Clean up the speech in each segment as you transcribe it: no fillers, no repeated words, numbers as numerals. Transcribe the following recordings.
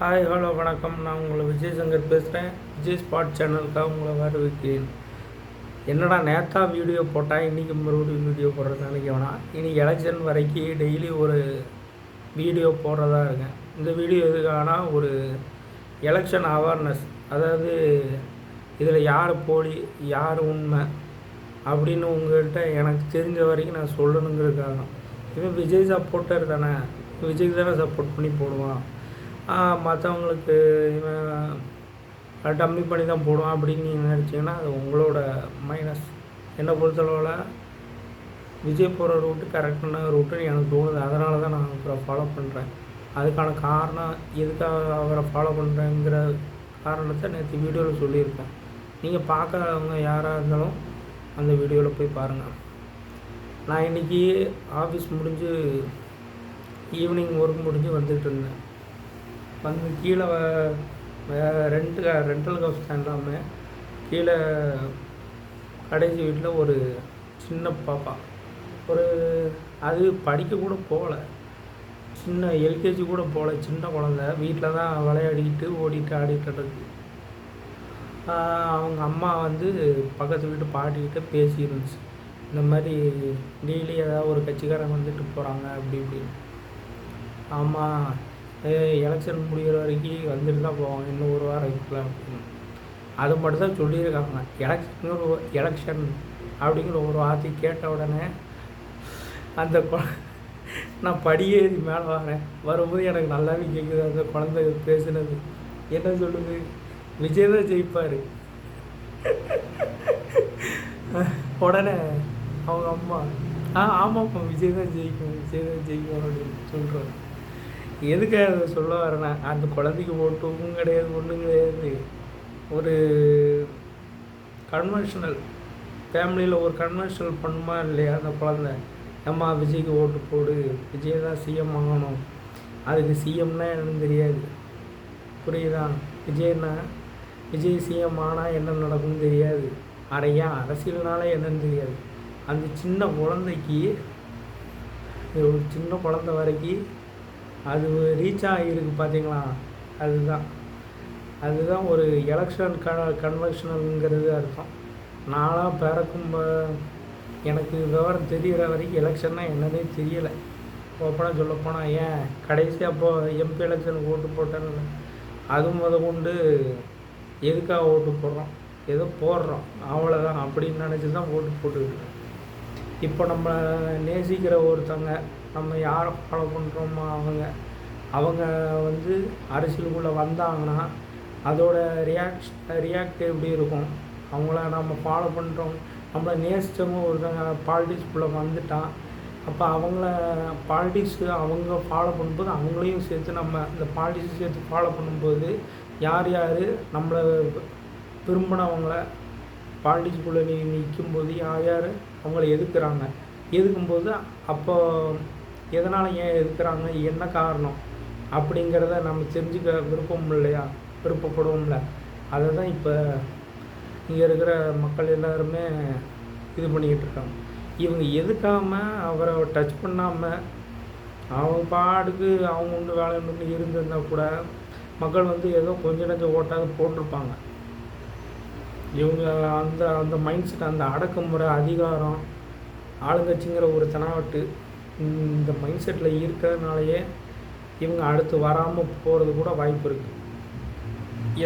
Hi hello வணக்கம். நான் உங்களை விஜய் சங்கர் பேசுகிறேன். விஜய் ஸ்பாட் சேனலுக்காக உங்களை வரவேற்கிறேன். என்னடா நேற்றா வீடியோ போட்டால் இன்றைக்கி மறுபடியும் வீடியோ போடுறது நினைக்க வேணாம். இன்றைக்கி எலெக்ஷன் வரைக்கும் டெய்லி ஒரு வீடியோ போடுறதா இருக்கேன். இந்த வீடியோ எதுக்கானா ஒரு எலெக்ஷன் அவேர்னஸ், அதாவது இதில் யார் போலி யார் உண்மை அப்படின்னு உங்கள்கிட்ட எனக்கு தெரிஞ்ச வரைக்கும் நான் சொல்லணுங்கிறதுக்காக. இவன் விஜய் சப்போர்ட்டர் தானே, விஜய்க்கு தானே சப்போர்ட் பண்ணி போடுவான், மற்றவங்களுக்கு இவன் டம்மி பண்ணி தான் போடுவான் அப்படின்னு நீங்கள் நினச்சிங்கன்னா அது உங்களோட மைனஸ். என்னை பொறுத்தளவில் விஜய் போகிற ரூட்டு கரெக்டான ரூட்டுன்னு எனக்கு தோணுது. அதனால தான் நான் அவரை ஃபாலோ பண்ணுறேன். அதுக்கான காரணம் எதுக்காக அவரை ஃபாலோ பண்ணுறேங்கிற காரணத்தை நேற்று வீடியோவில் சொல்லியிருக்கேன். நீங்கள் பார்க்காதவங்க யாராக இருந்தாலும் அந்த வீடியோவில் போய் பாருங்கள். நான் இன்றைக்கி ஆஃபீஸ் முடிஞ்சு ஈவினிங் ஒர்க் முடிஞ்சு வந்துட்டு இருந்தேன். வந்து கீழே ரெண்டல் ஹவுஸ் இல்லாமல் கீழே கடைசி வீட்டில் ஒரு சின்ன பாப்பா, அது படிக்க கூட போகல, சின்ன எல்கேஜி கூட போகல, சின்ன குழந்த வீட்டில் தான் விளையாடிக்கிட்டு ஓடிட்டு ஆடிட்டு இருக்கு. அவங்க அம்மா வந்து பக்கத்து வீட்டு பாட்டிக்கிட்ட பேசியிருந்துச்சு, இந்த மாதிரி டெய்லி ஏதாவது ஒரு கட்சிக்காரன் வந்துட்டு போகிறாங்க அப்படி இப்படின்னு. ஆமாம், எலெக்ஷன் முடிகிற வரைக்கும் வந்துட்டு தான் போவாங்க, இன்னும் ஒரு வாரம் இருக்கலாம் அப்படின்னு. அது மட்டும் தான் சொல்லியிருக்காங்க. எலெக்ஷன் அப்படிங்கிற ஒரு வார்த்தை கேட்ட உடனே அந்த நான் படியேறி மேலே வரேன். வரும்போது எனக்கு நல்லாவே கேட்குது அந்த குழந்தை பேசுனது. என்ன சொல்லுது, விஜய் தான் ஜெயிப்பார். உடனே அவங்க அம்மா ஆமாப்பா விஜய் தான் ஜெயிக்கும் அப்படின்னு சொல்கிறாரு. எதுக்கு அதை சொல்ல வரேன்னா, அந்த குழந்தைக்கு ஓட்டும் கிடையாது, ஒன்றும் கிடையாது. ஒரு கன்வென்ஷனல் ஃபேமிலியில் ஒரு கன்வென்ஷனல் பண்ணுமா இல்லையா அந்த குழந்தை, அம்மா விஜய்க்கு ஓட்டு போடு, விஜய் தான் சிஎம் ஆகணும். அதுக்கு சிஎம்னா என்னன்னு தெரியாது, புரியுதா? விஜய் சிஎம் ஆனால் என்ன நடக்கும்னு தெரியாது, அறையா அரசியல்னால என்னன்னு தெரியாது. அந்த சின்ன குழந்தைக்கு, ஒரு சின்ன குழந்தை வரைக்கும் அது ரீச் ஆகியிருக்கு பார்த்தீங்களா? அதுதான் ஒரு எலெக்ஷன் கன்வென்ஷனல்ங்கிறது அர்த்தம். நானாக பிறக்கும் எனக்கு விவரம் தெரிகிற வரைக்கும் எலெக்ஷன்னா என்னன்னே தெரியலை. ஓப்பனாக சொல்லப்போனால் ஏன் கடைசி அப்போது எம்பி எலெக்ஷனுக்கு ஓட்டு போட்டேன்னு அது கொண்டு எதுக்காக ஓட்டு போடுறோம், ஏதோ போடுறோம் அவ்வளோதான் அப்படின்னு நினச்சி தான் ஓட்டு போட்டுக்கிட்டு. இப்போ நம்ம நேசிக்கிற ஒருத்தங்க, நம்ம யாரை ஃபாலோ பண்ணுறோமோ அவங்க வந்து அரசியலுக்குள்ளே வந்தாங்கன்னா அதோட ரியாக்ட் எப்படி இருக்கும்? அவங்கள நம்ம ஃபாலோ பண்ணுறோம், நம்மளை நேசித்தவங்க ஒருத்தங்க பாலிட்டிக்ஸ்குள்ளே வந்துட்டான், அப்போ அவங்கள பாலிட்டிக்ஸு அவங்க ஃபாலோ பண்ணும்போது அவங்களையும் சேர்த்து நம்ம இந்த பாலிட்டிக்ஸை சேர்த்து ஃபாலோ பண்ணும்போது யார் நம்மளை விரும்பினவங்கள பாலிட்டிக்ஸ்குள்ளே நிற்கும்போது யார் அவங்கள எதுக்கும்போது அப்போ எதனால் ஏன் எதுக்குறாங்க, என்ன காரணம் அப்படிங்கிறத நம்ம தெரிஞ்சுக்க விருப்பப்படுவோம்ல. அதை தான் இப்போ இங்கே இருக்கிற மக்கள் எல்லாருமே இது பண்ணிக்கிட்டு இருக்காங்க. இவங்க எதுக்காமல் அவரை டச் பண்ணாமல் அவங்க பாட்டுக்கு அவங்க ஒன்று வேலை ஒன்று இருந்திருந்தால் கூட மக்கள் வந்து ஏதோ கொஞ்சம் நஞ்சம் ஓட்டாக போட்டிருப்பாங்க. இவங்க அந்த மைண்ட் செட், அந்த அடக்குமுறை, அதிகாரம், ஆளுங்கட்சிங்கிற ஒரு தெனாவட்டு இந்த மைண்ட் செட்டில் இருக்கிறதுனாலையே இவங்க அடுத்து வராமல் போகிறது கூட வாய்ப்பு இருக்குது.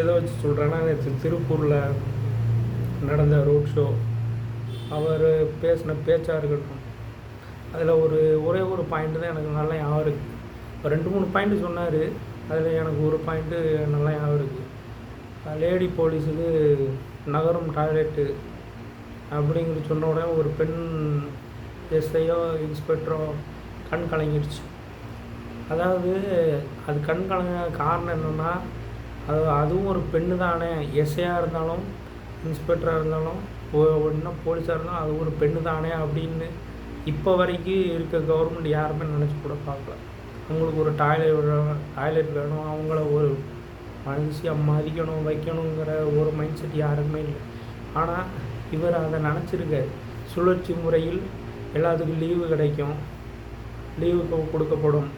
எதை வச்சு சொல்கிறேன்னா, திருப்பூரில் நடந்த ரோட் ஷோ, அவர் பேசின பேச்சாக இருக்கட்டும், அதில் ஒரே ஒரு பாயிண்ட்டு தான் எனக்கு நல்லா ஞாபகம் இருக்குது. இப்போ 2-3 பாயிண்ட்டு சொன்னார், அதில் எனக்கு ஒரு பாயிண்ட்டு நல்லா ஞாபகம் இருக்குது. லேடி போலீஸுக்கு நகரும் டாய்லெட்டு அப்படிங்கிற சொன்ன உடனே ஒரு பெண் எஸ்ஐயோ இன்ஸ்பெக்டரோ கண் கலங்கிடுச்சு. அதாவது அது கண் கலங்க காரணம் என்னென்னா, அதுவும் ஒரு பெண்ணு தானே, எஸ்ஐயாக இருந்தாலும் இன்ஸ்பெக்டராக இருந்தாலும் இன்னும் போலீஸாக இருந்தாலும் அது ஒரு பெண்ணு தானே அப்படின்னு இப்போ வரைக்கும் இருக்க கவர்மெண்ட் யாருமே நினச்சி கூட பார்க்கல. அவங்களுக்கு ஒரு டாய்லெட் வேணும், அவங்கள ஒரு மனுஷியாக மதிக்கணும் வைக்கணுங்கிற ஒரு மைண்ட் செட் யாருக்குமே இல்லை. ஆனால் இவர் அதை நினச்சிருக்காரு. சுழற்சி முறையில் எல்லாத்துக்கும் லீவு கிடைக்கும், லீவு கொடுக்கப்படும்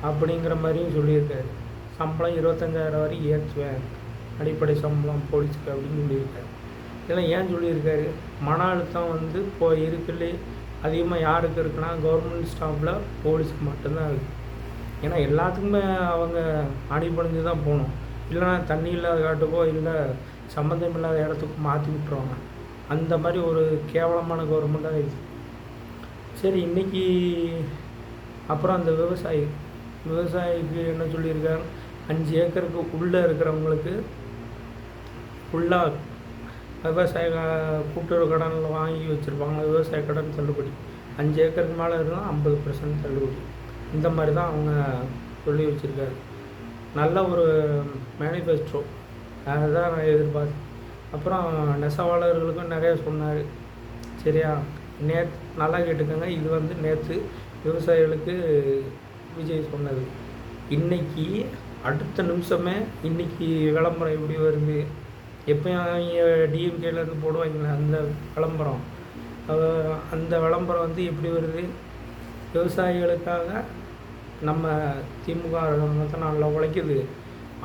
அப்படிங்கிற மாதிரியும் சொல்லியிருக்காரு. சம்பளம் 25,000 வரைக்கும் ஏற்றுவேன், அடிப்படை சம்பளம் போலீஸுக்கு அப்படின்னு சொல்லியிருக்காரு. இதெல்லாம் ஏன் சொல்லியிருக்காரு? மன அழுத்தம் வந்து இப்போ இருக்குல்லே அதிகமாக யாருக்கு இருக்குன்னா கவர்மெண்ட் ஸ்டாஃபில் போலீஸுக்கு மட்டும்தான் இருக்குது. ஏன்னா எல்லாத்துக்குமே அவங்க அடிபணிஞ்சு தான் போகணும். இல்லைனா தண்ணி இல்லாத காட்டுக்கோ இல்லை சம்மந்தம் இல்லாத இடத்துக்கு மாற்றி விட்டுருவாங்க. அந்த மாதிரி ஒரு கேவலமான கவர்மெண்ட்டாக இருக்குது. சரி, இன்றைக்கி அப்புறம் அந்த விவசாயிக்கு என்ன சொல்லியிருக்காங்க? 5 ஏக்கருக்கு உள்ளே இருக்கிறவங்களுக்கு ஃபுல்லாக விவசாய கூட்டுறவு கடனில் வாங்கி வச்சுருப்பாங்க, விவசாய கடன் தள்ளுபடி. 5 ஏக்கருக்கு மேலே இருந்தால் 50% தள்ளுபடி. இந்த மாதிரி தான் அவங்க சொல்லி வச்சுருக்காரு. நல்ல ஒரு மேனிஃபெஸ்டோ, அதுதான் நான் எதிர்பார்த்தேன். அப்புறம் நெசவாளர்களுக்கும் நிறையா சொன்னார். சரியா? நல்லா கேட்டுக்கோங்க. இது வந்து நேற்று விவசாயிகளுக்கு விஜய் சொன்னது. இன்றைக்கி அடுத்த நிமிஷமே இன்றைக்கி விளம்பரம் எப்படி வருது? எப்போயும் அவங்க டிஎம்கேலேருந்து போடுவாங்களே அந்த விளம்பரம், அந்த விளம்பரம் வந்து எப்படி வருது? விவசாயிகளுக்காக நம்ம திமுக தான் நல்லா உழைக்குது,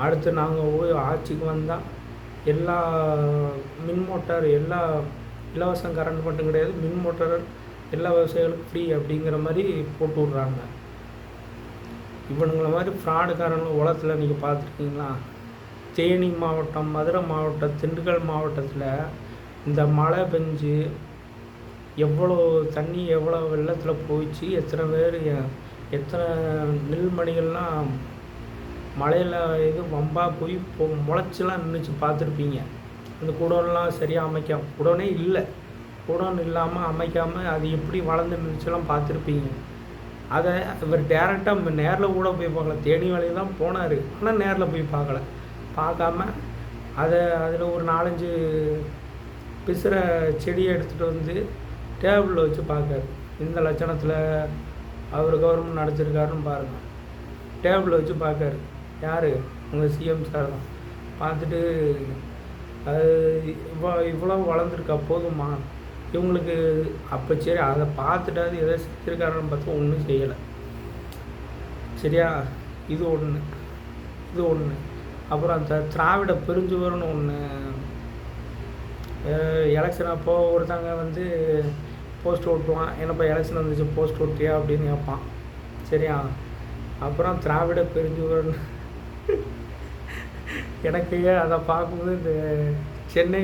அடுத்து நாங்கள் ஆட்சிக்கு வந்தால் எல்லா மின் மோட்டார் எல்லா இலவசம் கரண்ட் மட்டும் கிடையாது, மின் மோட்டார் எல்லா விவசாயிகளுக்கும் ஃப்ரீ அப்படிங்கிற மாதிரி போட்டு விட்றாங்க. இவனுங்களை மாதிரி ஃப்ராடுக்காரங்க உலகத்தில் நீங்கள் பார்த்துருக்கீங்களா? தேனி மாவட்டம், மதுரை மாவட்டம், திண்டுக்கல் மாவட்டத்தில் இந்த மழை பெஞ்சு எவ்வளோ தண்ணி எவ்வளோ வெள்ளத்தில் போயிடுச்சு, எத்தனை பேர் எத்தனை நெல்மணிகள்லாம் மழையில் வம்பாக போய் முளைச்சிலாம் நின்றுச்சு பார்த்துருப்பீங்க. அந்த குடோன்லாம் சரியாக குடோனே இல்லை, குடோன் இல்லாமல் அமைக்காமல் அது எப்படி வளர்ந்து நின்றுச்சுலாம் பார்த்துருப்பீங்க. அதை இவர் டேரெக்டாக நேரில் கூட போய் பார்க்கல. தேனி வேலையை தான் போனார், ஆனால் நேரில் போய் பார்க்காம அதில் ஒரு 4-5 பிசுற செடியை எடுத்துகிட்டு வந்து டேபிளில் வச்சு பார்க்காரு. இந்த லட்சணத்தில் அவர் கவர்மெண்ட் நடத்திருக்காருன்னு பாருங்கள். டேபிளில் வச்சு பார்க்காரு. யார்? உங்கள் சிஎம் சார் தான். பார்த்துட்டு அது இவ்வளோ வளர்ந்துருக்கா, போதுமா இவங்களுக்கு? அப்போ சரி, அதை பார்த்துட்டாது எதை செஞ்சுருக்காருன்னு பார்த்தா ஒன்றும் செய்யலை. சரியா? இது ஒன்று. அப்புறம் அந்த திராவிட பெருஞ்சுவர்னு ஒன்று, எலெக்ஷன் அப்போது ஒருத்தங்க வந்து போஸ்ட் ஓட்டுவான். என்னப்பா எலெக்ஷன் வந்துச்சு போஸ்ட் ஓட்டியா அப்படின்னு கேட்பான். சரியா? அப்புறம் திராவிட பெருஞ்சுவர்னு எனக்கு அதை பார்க்கும்போது இந்த சென்னை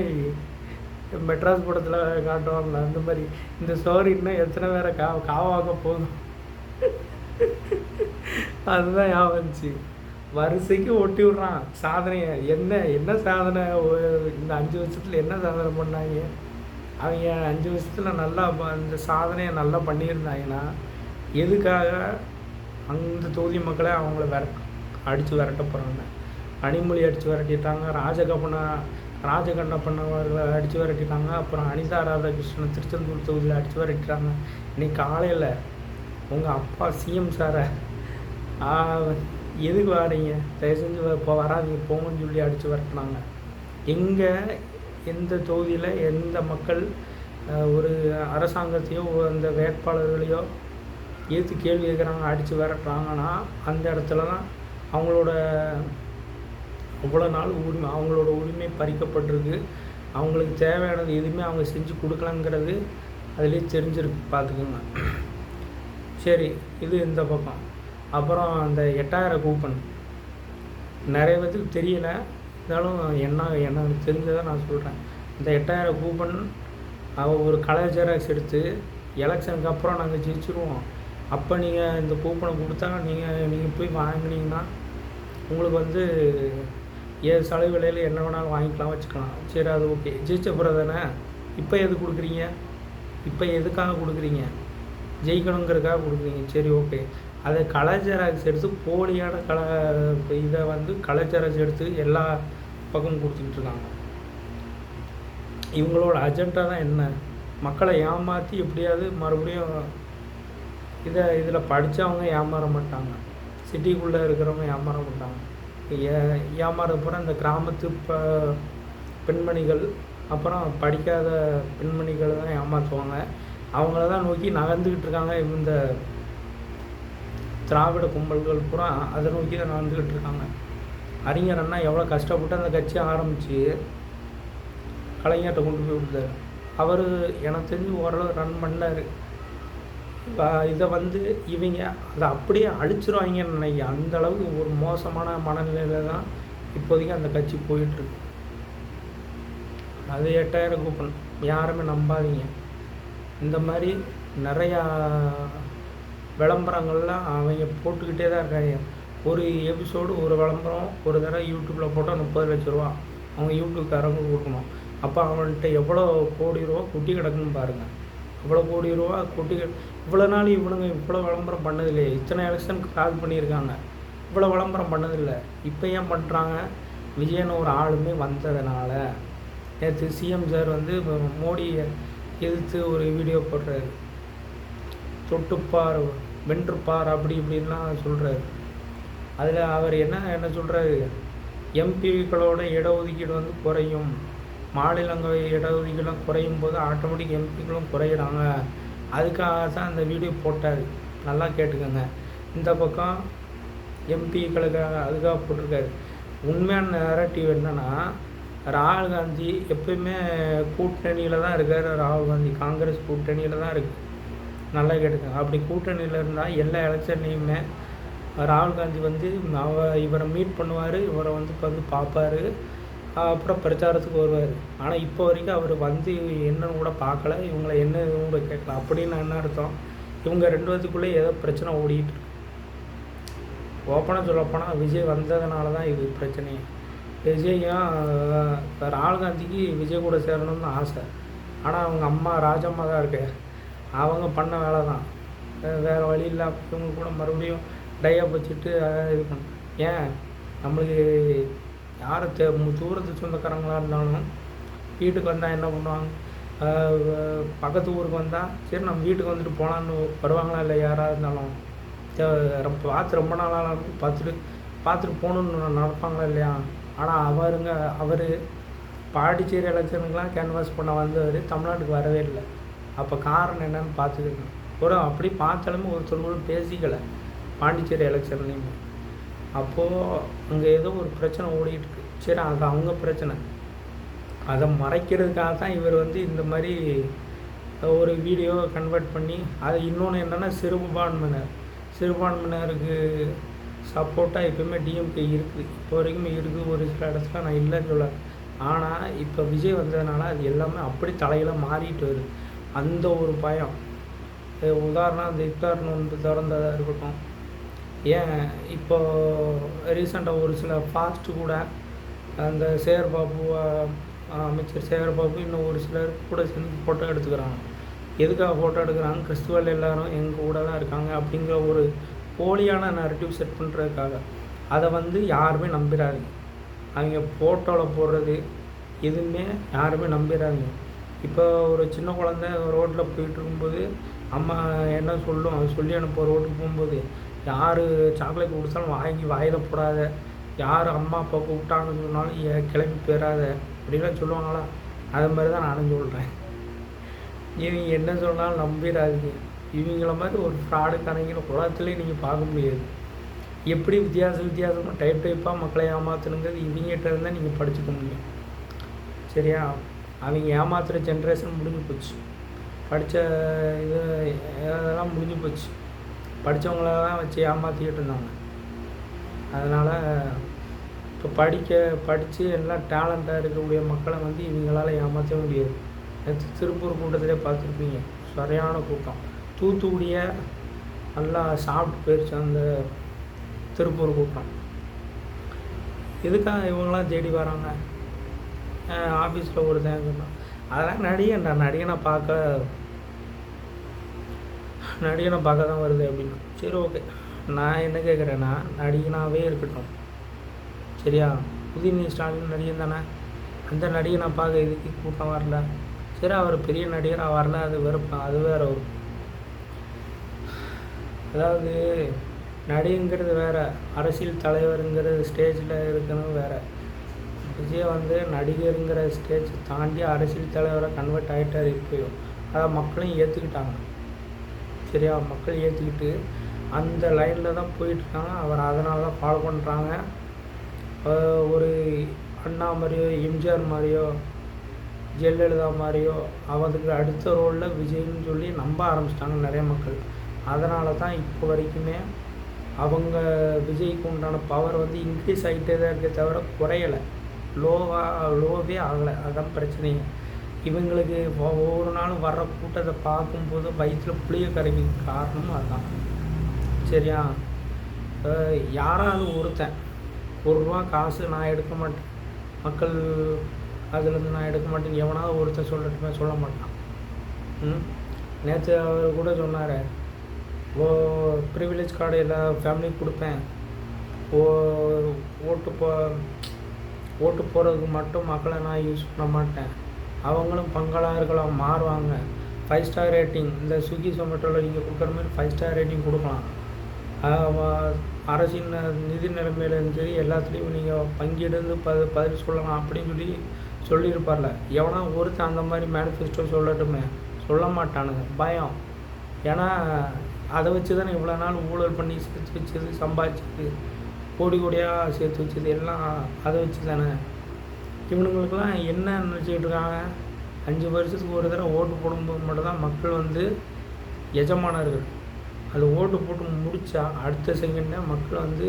மெட்ராஸ் படத்தில் காட்டுவாங்களா அந்த மாதிரி இந்த ஸ்டோரி இன்னும் எத்தனை பேரை காவாக்க போதும் அதுதான் ஞாபகம் வந்துச்சு. வரிசைக்கு ஒட்டி விட்றான் சாதனையை. என்ன சாதனை இந்த 5 வருஷத்தில் என்ன சாதனை பண்ணாங்க? அவங்க 5 வருஷத்தில் நல்லா அந்த சாதனையை நல்லா பண்ணியிருந்தாங்கன்னா எதுக்காக அந்த தொகுதி மக்களை அவங்கள அடித்து விரட்ட போகிறாங்க? கனிமொழி அடித்து விரட்டிட்டாங்க, ராஜகண்ணப்பண்ணவர்களை அடித்து விரட்டிட்டாங்க, அப்புறம் அனிதா ராதாகிருஷ்ணன் திருச்செந்தூர் தொகுதியில் அடித்து விரட்டிட்டாங்க. இன்னைக்கு காலையில் உங்கள் அப்பா சிஎம் சாரை எதுக்கு வாரீங்க, தயவு செஞ்சு இப்போ வராதிங்க போங்கன்னு சொல்லி அடித்து விரட்டினாங்க. எந்த தொகுதியில் எந்த மக்கள் ஒரு அரசாங்கத்தையோ அந்த வேட்பாளர்களையோ ஏற்று கேள்வி கேட்குறாங்க, அடித்து விரட்டுறாங்கன்னா அந்த இடத்துல தான் அவங்களோட அவ்வளோ நாள் அவங்களோட உரிமை பறிக்கப்பட்டிருக்கு. அவங்களுக்கு தேவையானது எதுவுமே அவங்க செஞ்சு கொடுக்கலங்கிறது அதிலே தெரிஞ்சிருக்கு, பார்த்துக்கோங்க. சரி, இது இந்த பக்கம். அப்புறம் அந்த 8000 கூப்பன் நிறைய பேருக்கு தெரியலை, இருந்தாலும் எனக்கு தெரிஞ்சதை நான் சொல்கிறேன். இந்த 8000 கூப்பன் ஒரு கலர் ஜெராக்ஸ் எடுத்து எலெக்ஷனுக்கு அப்புறம் நாங்கள் ஜெயிச்சிருவோம், அப்போ நீங்கள் இந்த கூப்பனை கொடுத்தா நீங்கள் போய் வாங்கினீங்கன்னா உங்களுக்கு வந்து சலுகை விலையில் என்ன வேணாலும் வாங்கிக்கலாம், வச்சுக்கலாம். சரி, அது ஓகே. ஜெயிச்ச பிறகு தானே. இப்போ எது கொடுக்குறீங்க? இப்போ எதுக்காக கொடுக்குறீங்க? ஜெயிக்கணுங்கிறதுக்காக கொடுக்குறீங்க. சரி, ஓகே. அதை கலர் ஜெராக்ஸ் எடுத்து போலியான இதை வந்து கலர் ஜெராக்ஸ் எடுத்து எல்லா பக்கமும் கொடுத்துக்கிட்டு இருக்காங்க. இவங்களோட அஜெண்டா தான் என்ன? மக்களை ஏமாற்றி எப்படியாவது மறுபடியும் இதில் படித்தவங்க ஏமாற மாட்டாங்க, சிட்டிக்குள்ளே இருக்கிறவங்க ஏமாற மாட்டாங்க. ஏமாறப்பறம் இந்த கிராமத்து பெண்மணிகள் அப்புறம் படிக்காத பெண்மணிகள் தான் ஏமாற்றுவாங்க. அவங்கள தான் நோக்கி நகர்ந்துக்கிட்டு இருக்காங்க இந்த திராவிட கும்பல்கள் பூரா, அதை நோக்கி தான் நகர்ந்துக்கிட்டு இருக்காங்க. அறிஞர் அண்ணா எவ்வளோ கஷ்டப்பட்டு அந்த கட்சியை ஆரம்பித்து கலைஞர்கிட்ட கொண்டு போய் விட்டார். அவர் எனக்கு தெரிஞ்சு ஓரளவு ரன் பண்ணார். இதை வந்து இவங்க அதை அப்படியே அழிச்சிருவாங்கன்னு நினைக்கிறேன். அந்தளவுக்கு ஒரு மோசமான மனநிலையில் தான் இப்போதைக்கு அந்த கட்சி போயிட்டுருக்கு. அது 8000 கூப்பன், யாருமே நம்பாதீங்க. இந்த மாதிரி நிறையா விளம்பரங்கள்லாம் அவங்க போட்டுக்கிட்டே தான் இருக்காங்க. ஒரு எபிசோடு ஒரு விளம்பரம் ஒரு தடவை யூடியூப்பில் போட்டால் 30 லட்ச ரூபா அவங்க யூடியூப்காரங்க கொடுக்கணும். அப்போ அவன்கிட்ட எவ்வளோ கோடி ரூபா கொட்டி கிடக்குன்னு பாருங்கள். அவ்வளோ கோடி ரூபா கொட்டி இவ்வளோ நாள் இவனுங்க இவ்வளோ விளம்பரம் பண்ணதில்லையே. இத்தனை எலெக்ஷனுக்கு கால் பண்ணியிருக்காங்க, இவ்வளோ விளம்பரம் பண்ணதில்லை. இப்போ ஏன் பண்ணுறாங்க? விஜயன் ஒரு ஆளுமே வந்ததுனால. நேற்று சிஎம் சார் வந்து மோடியை எதிர்த்து ஒரு வீடியோ போடுறாரு. தொட்டுப்பார் வென்றுப்பார் அப்படி இப்படின்லாம் சொல்கிறாரு. அதில் அவர் என்ன சொல்கிறாரு? எம்பிக்களோட இடஒதுக்கீடு வந்து குறையும், மாநிலங்களவை இடஒதுக்கீடுலாம் குறையும் போது ஆட்டோமேட்டிக் எம்பிக்களும் குறையிறாங்க. அதுக்காக தான் அந்த வீடியோ போட்டார். நல்லா கேட்டுக்கோங்க. இந்த பக்கம் எம்பிக்களுக்காக அதுக்காக போட்டிருக்காரு. உண்மையான நேரட்டிவ் என்னென்னா, ராகுல் காந்தி எப்பயுமே கூட்டணியில் தான் இருக்கார். ராகுல் காந்தி காங்கிரஸ் கூட்டணியில் தான் இருக்குது. நல்லா கேட்டுக்கோங்க. அப்படி கூட்டணியில் இருந்தால் எல்லா எலெக்ஷன்லேயுமே ராகுல் காந்தி வந்து இவரை மீட் பண்ணுவார், இவரை வந்து பார்ப்பார், அப்புறம் பிரச்சாரத்துக்கு வருவார். ஆனால் இப்போ வரைக்கும் அவர் வந்து என்னன்னு கூட பார்க்கல, இவங்களை என்ன கூட கேட்கல. அப்படின்னு என்ன அர்த்தம்? இவங்க 2 பேத்துக்குள்ளே ஏதோ பிரச்சனை ஓடிக்கிட்டு இருக்கு. ஓப்பனாக சொல்லப்போனால் விஜய் வந்ததுனால தான் இது பிரச்சனையே. விஜயும் ராகுல் காந்திக்கு விஜய் கூட சேரணும்னு ஆசை. ஆனால் அவங்க அம்மா ராஜம்மா தான் இருக்கு, அவங்க பண்ண வேலை தான். வேறு வழி இல்லை. இவங்க கூட மறுபடியும் டையப் வச்சுட்டு இது பண்ண. ஏன் நம்மளுக்கு யார் தூரத்து சொந்தக்காரங்களாக இருந்தாலும் வீட்டுக்கு வந்தால் என்ன பண்ணுவாங்க? பக்கத்து ஊருக்கு வந்தால் சரி நம்ம வீட்டுக்கு வந்துட்டு போகலான்னு வருவாங்களா இல்லை? யாராக இருந்தாலும் பார்த்து ரொம்ப நாளாக பார்த்துட்டு போகணுன்னு நடப்பாங்களா இல்லையா? ஆனால் அவர் பாண்டிச்சேரி எலெக்ஷனுக்கெலாம் கேன்வாஸ் பண்ண வந்தவர் தமிழ்நாட்டுக்கு வரவே இல்லை. அப்போ காரணம் என்னன்னு பார்த்துக்கணும். அப்படி பார்த்தாலுமே ஒருத்தர் பேசிக்கலை பாண்டிச்சேரி எலெக்ஷன்லேயுமே. அப்போது அங்கே ஏதோ ஒரு பிரச்சனை ஓடிக்கிட்டு இருக்கு. சரி, அது அவங்க பிரச்சனை. அதை மறைக்கிறதுக்காக தான் இவர் வந்து இந்த மாதிரி ஒரு வீடியோவை கன்வெர்ட் பண்ணி அதை இன்னொன்று என்னென்னா சிறுபான்மையினருக்கு சப்போர்ட்டாக எப்போயுமே டிஎம்கே இருக்குது. இப்போ வரைக்குமே இருக்குது. ஒரு சில இடத்துல நான் இல்லைன்னு சொல்ல. ஆனால் இப்போ விஜய் வந்ததுனால அது எல்லாமே அப்படி தலையில் மாறிட்டு வருது. அந்த ஒரு பயம். உதாரணம் அந்த இஃப்தார் நோன்பு திறந்ததாக இருக்கட்டும். ஏன் இப்போது ரீசெண்டாக ஒரு சில ஃபாஸ்ட்டு கூட அந்த சேகர்பாபு அமைச்சர் சேகர்பாபு இன்னும் ஒரு சிலர் கூட சேர்ந்து ஃபோட்டோ எடுத்துக்கிறாங்க. எதுக்காக ஃபோட்டோ எடுக்கிறாங்க? கிறிஸ்துவல் எல்லோரும் எங்கள் கூட தான் இருக்காங்க அப்படிங்கிற ஒரு போலியான நரேட்டிவ் செட் பண்ணுறதுக்காக. அதை வந்து யாருமே நம்பிடாதீங்க. அவங்க ஃபோட்டோவில் போடுறது எதுவுமே யாருமே நம்பிடாதீங்க. இப்போ ஒரு சின்ன குழந்த ரோட்டில் போயிட்டு இருக்கும்போது அம்மா என்ன சொல்லும், அது சொல்லி அனுப்ப ரோட்டுக்கு போகும்போது யார் சாக்லேட் கொடுத்தாலும் வாயில் போடாத, யார் அம்மா அப்பா கூப்பிட்டாங்கன்னு சொன்னாலும் கிளம்பி போயிடாத அப்படின்லாம் சொல்லுவாங்களா? அது மாதிரி தான் நானும் சொல்கிறேன். இவங்க என்ன சொன்னாலும் நம்பிடாதீங்க. இவங்கள மாதிரி ஒரு ஃப்ராடுக்காரங்கிற உலகத்துலேயே நீங்கள் பார்க்க முடியாது. எப்படி வித்தியாசமாக டைப்பாக மக்களை ஏமாற்றணுங்கிறது இவங்ககிட்ட இருந்தால் நீங்கள் படிச்சுக்க முடியும். சரியா? அவங்க ஏமாத்துகிற ஜென்ரேஷன் முடிஞ்சு போச்சு. படித்த இதெல்லாம் முடிஞ்சு போச்சு. படித்தவங்களெல்லாம் வச்சு ஏமாற்றிக்கிட்டு இருந்தாங்க. அதனால் இப்போ படித்து எல்லாம் டேலண்ட்டாக இருக்கக்கூடிய மக்களை வந்து இவங்களால் ஏமாற்ற முடியாது. திருப்பூர் கூட்டத்திலே பார்த்துருப்பீங்க, சரியான கூட்டம். தூத்துக்குடியை நல்லா சாப்பிட்டு போயிடுச்சு அந்த திருப்பூர் கூட்டம். எதுக்காக இவங்களாம் தேடி வராங்க? ஆஃபீஸில் ஒரு தேங்காய் அதெல்லாம் நடிகனை பார்க்க தான் வருது அப்படின்னா சரி, ஓகே. நான் என்ன கேட்குறேன்னா, நடிகனாகவே இருக்கட்டும். சரியா? உதயநிதி ஸ்டாலின் நடிகன் தானே. அந்த நடிகனை பார்க்க இதுக்கு கூட்டம் வரல. சரி, அவர் பெரிய நடிகராக வரல, அது அது வேறு. ஒரு அதாவது நடிகங்கிறது வேறு, அரசியல் தலைவருங்கிறது ஸ்டேஜில் இருக்கணும் வேறு. விஜய் வந்து நடிகருங்கிற ஸ்டேஜ் தாண்டி அரசியல் தலைவரை கன்வெர்ட் ஆகிட்டார் இப்போயும். அதை மக்களும் ஏற்றுக்கிட்டாங்க. சரியா? மக்கள் ஏற்றுக்கிட்டு அந்த லைனில் தான் போயிட்டுருக்காங்க. அவர் அதனால தான் ஃபாலோ பண்ணுறாங்க. ஒரு அண்ணா மாதிரியோ, எம்ஜிஆர் மாதிரியோ, ஜெயலலிதா மாதிரியோ அவருக்கு அடுத்த ரோலில் விஜய்ன்னு சொல்லி நம்ப ஆரம்பிச்சிட்டாங்க நிறைய மக்கள். அதனால தான் இப்போ வரைக்குமே அவங்க விஜய்க்கு உண்டான பவர் வந்து இன்க்ரீஸ் ஆகிட்டே தான் இருக்கே தவிர குறையலை, லோவே ஆகலை. அதுதான் பிரச்சனையே. இவங்களுக்கு ஒவ்வொரு நாளும் வர்ற கூட்டத்தை பார்க்கும்போது வயிற்றில் புளிய கரைக்க காரணமும் அதுதான். சரியா? யாராவது ஒருத்தன் ₹1 காசு நான் எடுக்க மாட்டேன், மக்கள் அதுலேருந்து நான் எடுக்க மாட்டேன்னு எவனாவது ஒருத்தன் சொல்லட்டுமே? சொல்ல மாட்டான். நேற்று அவர் கூட சொன்னார், ப்ரிவிலேஜ் கார்டு எல்லா ஃபேமிலியும் கொடுப்பேன், ஓட்டு போகிறதுக்கு மட்டும் மக்களை நான் யூஸ் பண்ண மாட்டேன், அவங்களும் பங்காளர்களாக மாறுவாங்க. 5 ஸ்டார் ரேட்டிங் இந்த ஸ்விக்கி ஜொமேட்டோவில் நீங்கள் கொடுக்குற மாதிரி 5 ஸ்டார் ரேட்டிங் கொடுக்கலாம். அரசின் நிதி நிலைமையிலேருந்து சரி எல்லாத்துலேயும் நீங்கள் பங்கெடுத்து பதில் சொல்லலாம் அப்படின்னு சொல்லியிருப்பார்ல. எவனா ஒருத்தன் அந்த மாதிரி மேனிஃபெஸ்டோ சொல்லட்டுமே? சொல்ல மாட்டானுங்க, பயம். ஏன்னா அதை வச்சு தானே இவ்வளோ நாள் ஊழல் பண்ணி சேர்த்து வச்சது, சம்பாதிச்சது, கோடியாக சேர்த்து வச்சது எல்லாம் அதை வச்சு தானே. இவனுங்களுக்கெல்லாம் என்ன நினச்சிக்கிட்டு இருக்காங்க? 5 வருஷத்துக்கு ஒரு தடவை ஓட்டு போடும்போது மட்டும்தான் மக்கள் வந்து எஜமானர்கள். அது ஓட்டு போட்டு முடித்தா அடுத்த செகண்டே மக்கள் வந்து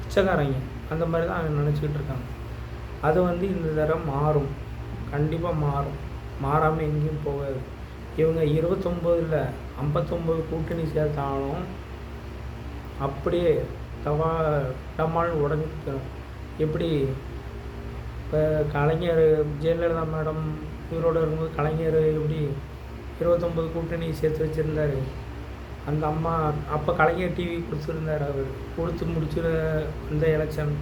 பிச்சைக்காரங்க, அந்த மாதிரி தான் நினச்சிக்கிட்டு இருக்காங்க. அது வந்து இந்த தடவை மாறும், கண்டிப்பாக மாறும், மாறாமல் எங்கேயும் போகாது. இவங்க 29 59 கூட்டணி சேர்த்தாலும் அப்படியே டமால் உடஞ்சிக்கணும். எப்படி இப்போ கலைஞர் ஜெயலலிதா மேடம் இவரோட இருக்கும்போது கலைஞர் எப்படி 29 கூட்டணி சேர்த்து வச்சுருந்தார். அந்த அம்மா அப்போ கலைஞர் டிவி கொடுத்துருந்தார். அவர் கொடுத்து முடிச்சுற அந்த எலெக்ஷன்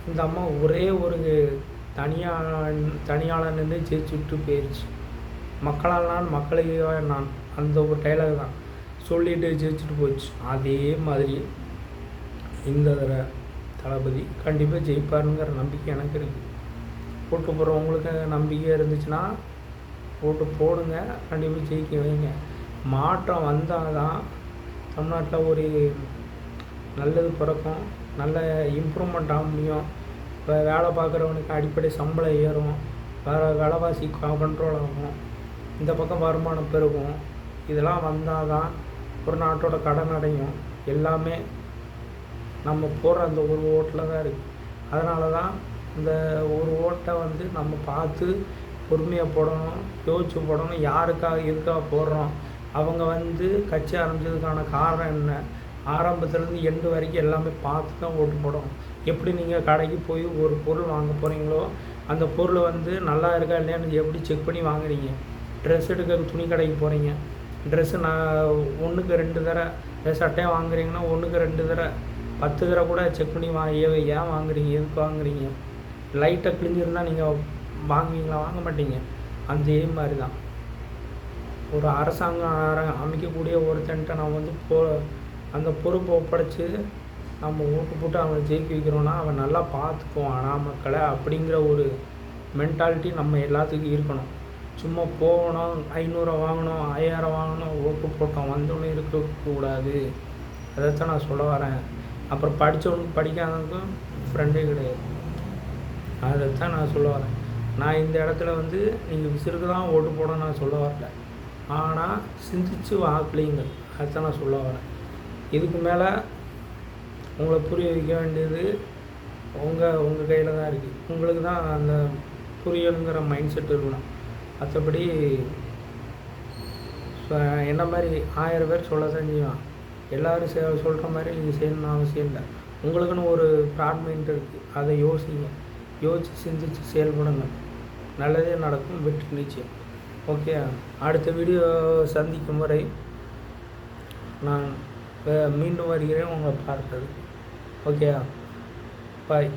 இந்த அம்மா ஒரே ஒரு தனியாளர் நின்று ஜெயிச்சு விட்டு போயிடுச்சு. மக்களால் நான், மக்களுக்காக நான், அந்த ஒரு டைலாக் தான் சொல்லிட்டு ஜெயிச்சுட்டு போச்சு. அதே மாதிரி இந்த தடவை தளபதி கண்டிப்பாக ஜெயிப்பாருங்கிற நம்பிக்கை எனக்கு இருக்குது. ஓட்டு போடுறவங்களுக்கு நம்பிக்கை இருந்துச்சுன்னா ஓட்டு போடுங்க, கண்டிப்பாக ஜெயிக்க வைங்க. மாற்றம் வந்தால் தான் தமிழ்நாட்டில் ஒரு நல்லது பிறக்கும், நல்ல இம்ப்ரூவ்மெண்ட் ஆக முடியும். இப்போ வேலை பார்க்குறவனுக்கு அடிப்படை சம்பளம் ஏறும், விலைவாசி கண்ட்ரோல் ஆகும், இந்த பக்கம் வருமானம் பெருகும். இதெல்லாம் வந்தால் தான் ஒரு நாட்டோட கடன் அடையும். எல்லாமே நம்ம போடுற அந்த ஒரு ஓட்டில் தான் இருக்குது. அதனால தான் இந்த ஒரு ஓட்டை வந்து நம்ம பார்த்து பொறுமையாக போடணும், யோசிச்சு போடணும். யாருக்காக எதுக்காக போடுறோம், அவங்க வந்து கட்சி ஆரம்பித்ததுக்கான காரணம் என்ன, ஆரம்பத்துலேருந்து எண்டு வரைக்கும் எல்லாமே பார்த்து தான் ஓட்டு போடணும். எப்படி நீங்கள் கடைக்கு போய் ஒரு பொருள் வாங்க போகிறீங்களோ அந்த பொருள் வந்து நல்லா இருக்கா இல்லையான்னு எப்படி செக் பண்ணி வாங்குறீங்க. ட்ரெஸ் எடுக்க துணி கடைக்கு போகிறீங்க, ட்ரெஸ்ஸு நான் 1க்கு 2 தடவை சட்டையாக வாங்குறீங்கன்னா 1க்கு 2 தடவை 10 தடவை கூட செக் பண்ணி ஏன் வாங்குறீங்க, எதுக்கு வாங்குறீங்க? லைட்டாக கிழிஞ்சிருந்தால் நீங்கள் வாங்குவீங்களா? வாங்க மாட்டீங்க. அதே மாதிரி தான் ஒரு அரசாங்கம் அமைக்கக்கூடிய ஒருத்தன்ட்ட நான் வந்து அந்த பொறுப்பை ஒப்படைச்சி நம்ம ஓட்டு போட்டு அவனை ஜெயிக்க வைக்கிறோன்னா அவன் நல்லா பார்த்துக்குவான் மக்களை, அப்படிங்கிற ஒரு மென்டாலிட்டி நம்ம எல்லாத்துக்கும் இருக்கணும். சும்மா போகணும், 500 வாங்கணும், 1000 வாங்கணும், ஓட்டு போட்டோம் வந்தோன்னே இருக்கக்கூடாது. அதைத்தான் நான் சொல்ல வரேன். அப்புறம் படித்தவனுக்கு படிக்காதவனுக்கும் ஃப்ரெண்டே கிடையாது. அதைத்தான் நான் சொல்ல வரேன். நான் இந்த இடத்துல வந்து நீங்கள் விசிறுக்கு தான் ஓட்டு போட நான் சொல்ல வரல, ஆனால் சிந்திச்சு வாக்களிங்க, அதுதான் நான் சொல்ல வரேன். இதுக்கு மேலே உங்களை புரிய வைக்க வேண்டியது உங்கள் கையில் தான் இருக்குது. உங்களுக்கு தான் அந்த புரியணுங்கிற மைண்ட் செட் இருக்கணும். மற்றபடி என்ன மாதிரி 1000 பேர் சொல்ல தான் செய்வான். எல்லோரும் சொல்கிற மாதிரி நீங்கள் செய்யணும்னு அவசியம் இல்லை. உங்களுக்குன்னு ஒரு ப்ராட் மைண்ட் இருக்குது, அதை யோசித்து சிந்தித்து செயல்படுங்க. நல்லதே நடக்கும், வெற்றி நிச்சயம். ஓகே, அடுத்த வீடியோ சந்திக்கும் வரை நான் மீண்டும் வருகிறேன் உங்களை பார்க்குறது. ஓகே, பாய்.